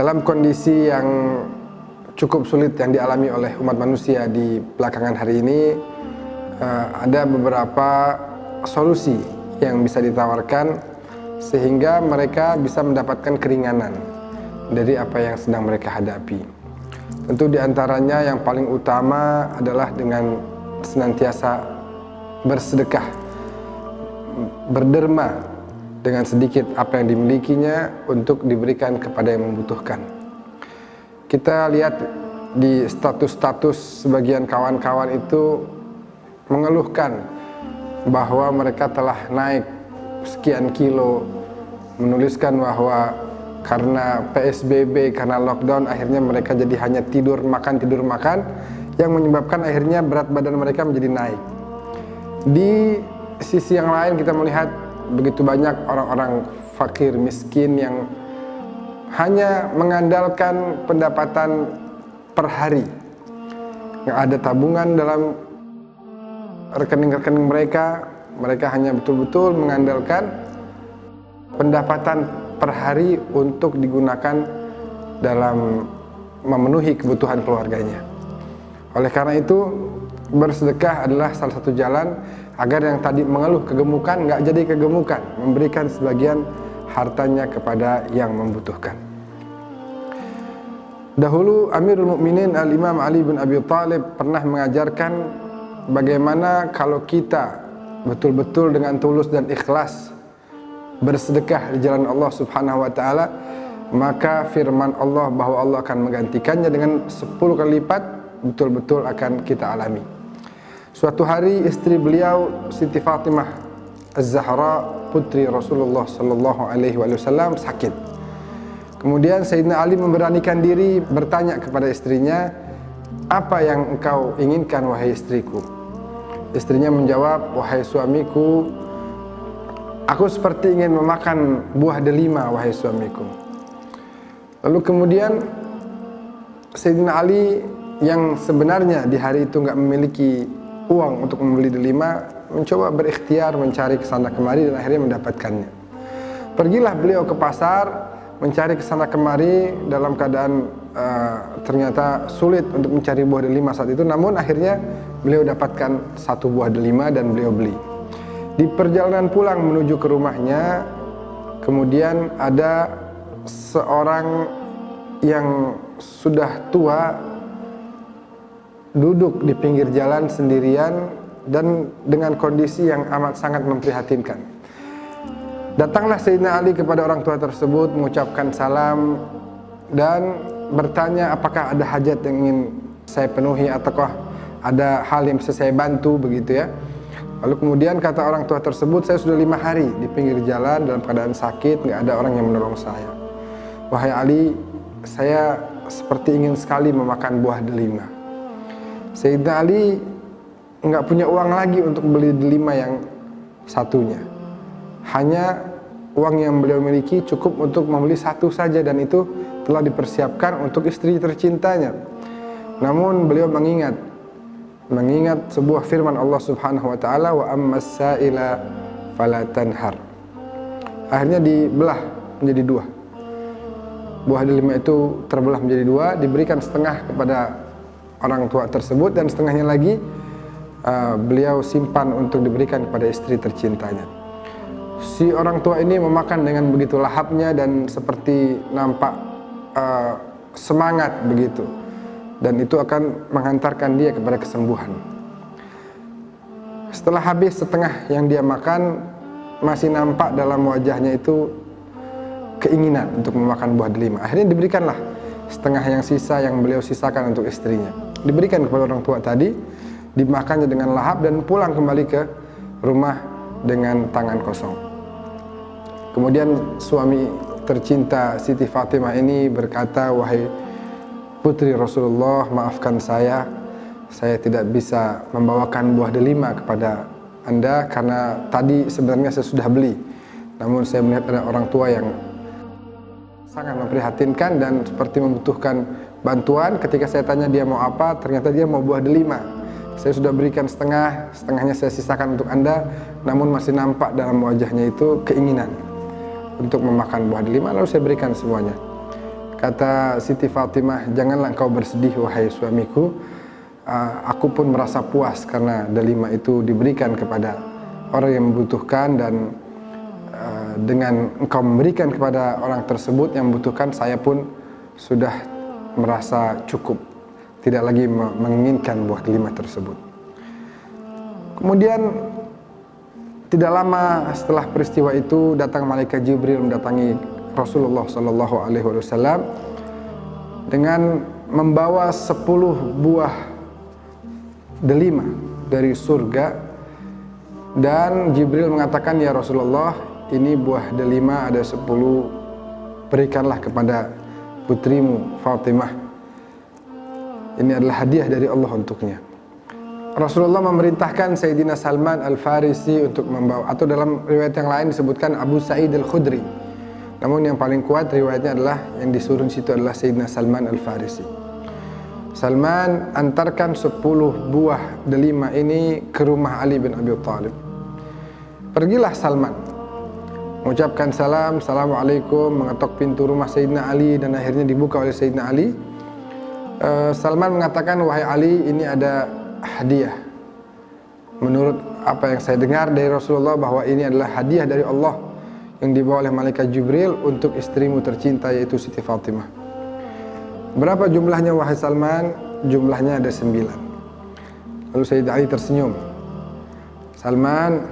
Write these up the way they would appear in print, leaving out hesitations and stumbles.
Dalam kondisi yang cukup sulit yang dialami oleh umat manusia di belakangan hari ini, ada beberapa solusi yang bisa ditawarkan sehingga mereka bisa mendapatkan keringanan dari apa yang sedang mereka hadapi. Tentu diantaranya yang paling utama adalah dengan senantiasa bersedekah, berderma dengan sedikit apa yang dimilikinya untuk diberikan kepada yang membutuhkan. Kita lihat di status-status sebagian kawan-kawan itu mengeluhkan bahwa mereka telah naik sekian kilo, menuliskan bahwa karena PSBB, karena lockdown, akhirnya mereka jadi hanya tidur makan, yang menyebabkan akhirnya berat badan mereka menjadi naik. Di sisi yang lain kita melihat begitu banyak orang-orang fakir miskin yang hanya mengandalkan pendapatan per hari. Nggak ada tabungan dalam rekening-rekening mereka. Mereka hanya betul-betul mengandalkan pendapatan per hari untuk digunakan dalam memenuhi kebutuhan keluarganya. Oleh karena itu, bersedekah adalah salah satu jalan agar yang tadi mengeluh kegemukan nggak jadi kegemukan, memberikan sebagian hartanya kepada yang membutuhkan. Dahulu Amirul Mukminin Al-Imam Ali bin Abi Thalib pernah mengajarkan bagaimana kalau kita betul-betul dengan tulus dan ikhlas bersedekah di jalan Allah Subhanahu wa taala, maka firman Allah bahwa Allah akan menggantikannya dengan 10 kali lipat betul-betul akan kita alami. Suatu hari istri beliau Siti Fatimah Az-Zahra putri Rasulullah sallallahu alaihi wasallam sakit. Kemudian Sayyidina Ali memberanikan diri bertanya kepada istrinya, "Apa yang engkau inginkan wahai istriku?" Istrinya menjawab, "Wahai suamiku, aku seperti ingin memakan buah delima wahai suamiku." Lalu kemudian Sayyidina Ali yang sebenarnya di hari itu nggak memiliki uang untuk membeli delima, mencoba berikhtiar mencari kesana kemari dan akhirnya mendapatkannya. Pergilah beliau ke pasar mencari kesana kemari dalam keadaan ternyata sulit untuk mencari buah delima saat itu, namun akhirnya beliau dapatkan satu buah delima dan beliau beli. Di perjalanan pulang menuju ke rumahnya, kemudian ada seorang yang sudah tua duduk di pinggir jalan sendirian dan dengan kondisi yang amat sangat memprihatinkan. Datanglah Sayyidina Ali kepada orang tua tersebut, mengucapkan salam dan bertanya apakah ada hajat yang ingin saya penuhi ataukah ada hal yang bisa saya bantu begitu ya. Lalu kemudian kata orang tua tersebut, "Saya sudah 5 hari di pinggir jalan dalam keadaan sakit, nggak ada orang yang menolong saya. Wahai Ali, saya seperti ingin sekali memakan buah delima." Sayyidina Ali nggak punya uang lagi untuk beli delima yang satunya. Hanya uang yang beliau miliki cukup untuk membeli satu saja, dan itu telah dipersiapkan untuk istri tercintanya. Namun beliau mengingat sebuah firman Allah Subhanahu wa taala, "Wa ammas sa'ila fala tanhar." Akhirnya dibelah menjadi 2. Buah delima itu terbelah menjadi 2, diberikan setengah kepada orang tua tersebut dan setengahnya lagi beliau simpan untuk diberikan kepada istri tercintanya. Si orang tua ini memakan dengan begitu lahapnya dan seperti nampak semangat begitu, dan itu akan menghantarkan dia kepada kesembuhan. Setelah habis setengah yang dia makan, masih nampak dalam wajahnya itu keinginan untuk memakan buah delima. Akhirnya diberikanlah setengah yang sisa yang beliau sisakan untuk istrinya. Diberikan kepada orang tua tadi, dimakannya dengan lahap dan pulang kembali ke rumah dengan tangan kosong. Kemudian suami tercinta Siti Fatimah ini berkata, "Wahai putri Rasulullah, maafkan saya tidak bisa membawakan buah delima kepada Anda karena tadi sebenarnya saya sudah beli. Namun saya melihat ada orang tua yang sangat memprihatinkan dan seperti membutuhkan bantuan. Ketika saya tanya dia mau apa, ternyata dia mau buah delima. Saya sudah berikan setengahnya saya sisakan untuk Anda, namun masih nampak dalam wajahnya itu keinginan untuk memakan buah delima, lalu saya berikan semuanya." Kata Siti Fatimah, janganlah engkau bersedih wahai suamiku, aku pun merasa puas karena delima itu diberikan kepada orang yang membutuhkan, dan dengan engkau memberikan kepada orang tersebut yang membutuhkan, saya pun sudah merasa cukup, tidak lagi menginginkan buah delima tersebut. Kemudian tidak lama setelah peristiwa itu datang malaikat Jibril mendatangi Rasulullah Sallallahu Alaihi Wasallam dengan membawa 10 buah delima dari surga, dan Jibril mengatakan, ya Rasulullah, ini buah delima ada 10, berikanlah kepada putrimu Fatimah, ini adalah hadiah dari Allah untuknya. Rasulullah memerintahkan Sayyidina Salman Al-Farisi untuk membawa, atau dalam riwayat yang lain disebutkan Abu Sa'id Al-Khudri, namun yang paling kuat riwayatnya adalah yang disuruh di situ adalah Sayyidina Salman Al-Farisi. Salman antarkan 10 buah delima ini ke rumah Ali bin Abi Thalib. Pergilah Salman, mengucapkan salam, assalamualaikum, mengetok pintu rumah Sayyidina Ali, dan akhirnya dibuka oleh Sayyidina Ali. Salman mengatakan, wahai Ali, ini ada hadiah. Menurut apa yang saya dengar dari Rasulullah, bahwa ini adalah hadiah dari Allah yang dibawa oleh malaikat Jibril untuk istrimu tercinta, yaitu Siti Fatimah. Berapa jumlahnya wahai Salman? Jumlahnya ada 9. Lalu Sayyidina Ali tersenyum. Salman,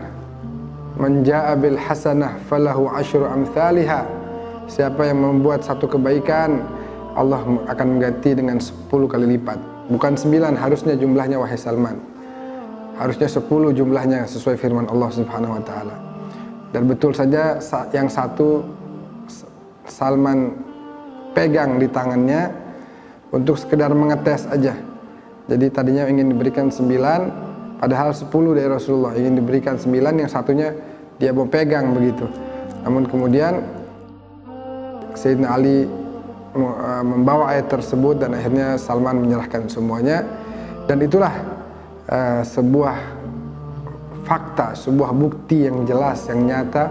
man jaa bil hasanah falahu asyru amthaliha. Siapa yang membuat satu kebaikan, Allah akan mengganti dengan 10 kali lipat. Bukan 9 harusnya jumlahnya wahai Salman, harusnya 10 jumlahnya sesuai firman Allah Subhanahu wa taala. Dan betul saja, yang satu Salman pegang di tangannya untuk sekedar mengetes aja. Jadi tadinya ingin diberikan 9, padahal 10 dari Rasulullah, ingin diberikan 9, yang satunya dia mau pegang begitu. Namun kemudian Sayyidina Ali membawa ayat tersebut, dan akhirnya Salman menyerahkan semuanya. Dan itulah sebuah fakta, sebuah bukti yang jelas, yang nyata,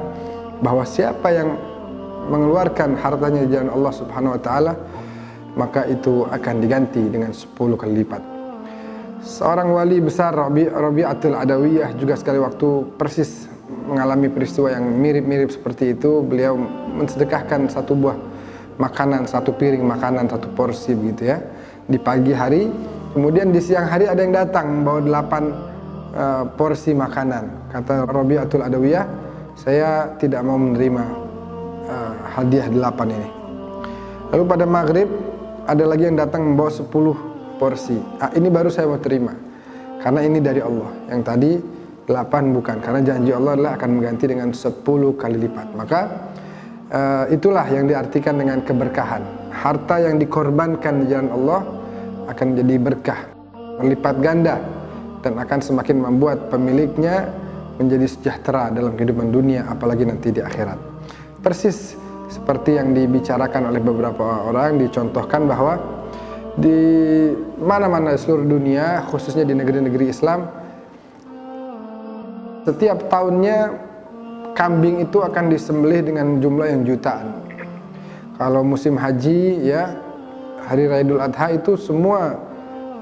bahwa siapa yang mengeluarkan hartanya di jalan Allah Subhanahu wa taala, maka itu akan diganti dengan 10 kali lipat. Seorang wali besar, Rabi'atul Adawiyah, juga sekali waktu persis mengalami peristiwa yang mirip-mirip seperti itu. Beliau mensedekahkan satu buah makanan, satu piring makanan, satu porsi begitu ya, di pagi hari. Kemudian di siang hari ada yang datang membawa 8 porsi makanan. Kata Rabi'atul Adawiyah, saya tidak mau menerima hadiah 8 ini. Lalu pada maghrib ada lagi yang datang membawa 10 porsi. Ini baru saya mau terima, karena ini dari Allah. Yang tadi 8 bukan, karena janji Allah adalah akan mengganti dengan 10 kali lipat. Maka itulah yang diartikan dengan keberkahan. Harta yang dikorbankan di jalan Allah akan menjadi berkah, berlipat ganda, dan akan semakin membuat pemiliknya menjadi sejahtera dalam kehidupan dunia, apalagi nanti di akhirat. Persis seperti yang dibicarakan oleh beberapa orang, dicontohkan bahwa di mana-mana di seluruh dunia, khususnya di negeri-negeri Islam, setiap tahunnya kambing itu akan disembelih dengan jumlah yang jutaan. Kalau musim haji ya, hari Raya Idul Adha, itu semua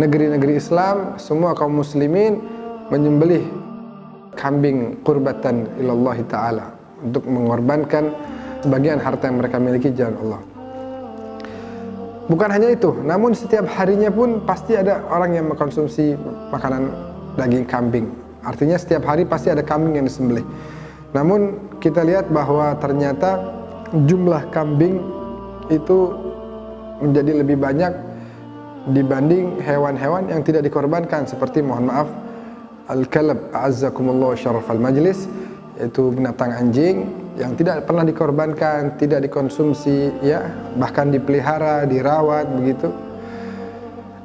negeri-negeri Islam, semua kaum muslimin menyembelih kambing qurbatan ilallah ta'ala, untuk mengorbankan sebagian harta yang mereka miliki jalan Allah. Bukan hanya itu, namun setiap harinya pun pasti ada orang yang mengkonsumsi makanan daging kambing. Artinya setiap hari pasti ada kambing yang disembelih. Namun kita lihat bahwa ternyata jumlah kambing itu menjadi lebih banyak dibanding hewan-hewan yang tidak dikorbankan, seperti, mohon maaf, al-kalab, a'azzakumullah syarafal majlis, yaitu binatang anjing yang tidak pernah dikorbankan, tidak dikonsumsi ya, bahkan dipelihara, dirawat begitu.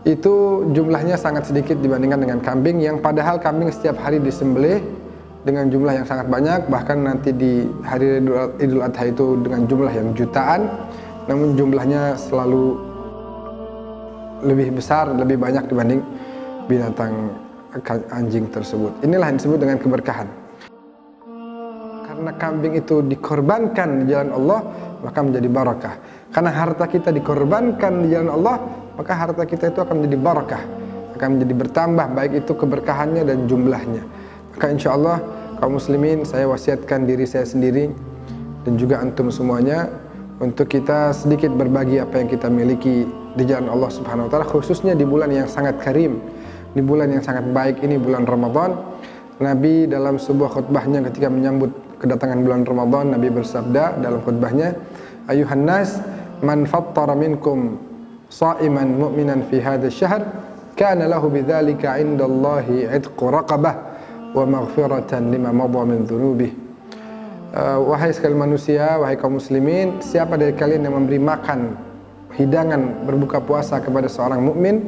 Itu jumlahnya sangat sedikit dibandingkan dengan kambing, yang padahal kambing setiap hari disembelih dengan jumlah yang sangat banyak, bahkan nanti di hari Idul Adha itu dengan jumlah yang jutaan, namun jumlahnya selalu lebih besar, lebih banyak dibanding binatang anjing tersebut. Inilah yang disebut dengan keberkahan. ternak kambing itu dikorbankan di jalan Allah, maka menjadi barakah. Karena harta kita dikorbankan di jalan Allah, maka harta kita itu akan menjadi barakah, akan menjadi bertambah, baik itu keberkahannya dan jumlahnya. Maka insya Allah kaum muslimin, saya wasiatkan diri saya sendiri dan juga antum semuanya untuk kita sedikit berbagi apa yang kita miliki di jalan Allah Subhanahu wa taala, khususnya di bulan yang sangat karim, di bulan yang sangat baik ini, bulan Ramadan. Nabi dalam sebuah khutbahnya ketika menyambut kedatangan bulan Ramadan, Nabi bersabda dalam khutbahnya, ayuhan nas, man fattara minkum sha'iman mu'minan fi hadzal syahr kana lahu bidzalika 'indallahi 'idqu raqabah wa maghfiratan lima madha min dzunubih. Wahai sekalian manusia, wahai kaum muslimin, siapa dari kalian yang memberi makan hidangan berbuka puasa kepada seorang mukmin,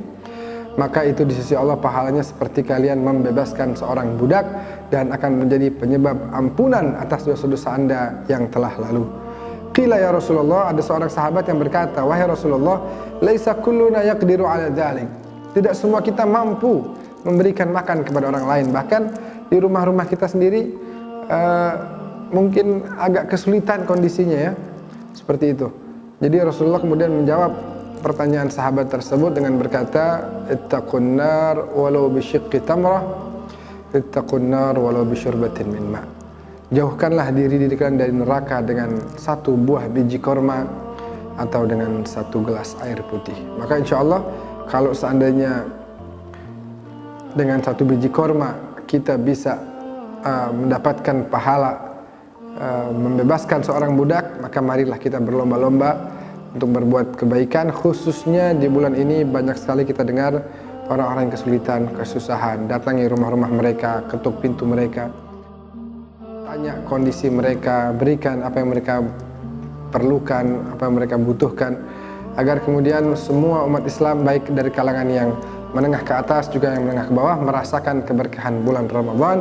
maka itu di sisi Allah pahalanya seperti kalian membebaskan seorang budak dan akan menjadi penyebab ampunan atas dosa-dosa Anda yang telah lalu. Qila ya Rasulullah, ada seorang sahabat yang berkata, wahai Rasulullah, laisa kulluna yaqdiru ala dzalik. Tidak semua kita mampu memberikan makan kepada orang lain, bahkan di rumah-rumah kita sendiri mungkin agak kesulitan kondisinya ya, seperti itu. Jadi Rasulullah kemudian menjawab pertanyaan sahabat tersebut dengan berkata, ittaqun nar walau bisyiqqi tamrah, ittaqun nar walau bisyurbatin min ma. Jauhkanlah diri kalian dari neraka dengan satu buah biji korma atau dengan satu gelas air putih. Maka insya Allah kalau seandainya dengan satu biji korma kita bisa mendapatkan pahala membebaskan seorang budak, maka marilah kita berlomba-lomba untuk berbuat kebaikan. Khususnya di bulan ini banyak sekali kita dengar orang-orang yang kesulitan, kesusahan, datangi rumah-rumah mereka, ketuk pintu mereka, tanya kondisi mereka, berikan apa yang mereka perlukan, apa yang mereka butuhkan, agar kemudian semua umat Islam baik dari kalangan yang menengah ke atas juga yang menengah ke bawah merasakan keberkahan bulan Ramadan.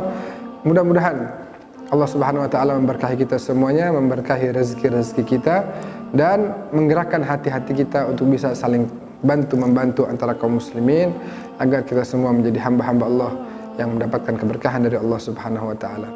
Mudah-mudahan Allah Subhanahu wa taala memberkahi kita semuanya, memberkahi rezeki-rezeki kita dan menggerakkan hati-hati kita untuk bisa saling bantu-membantu antara kaum muslimin agar kita semua menjadi hamba-hamba Allah yang mendapatkan keberkahan dari Allah Subhanahu wa taala.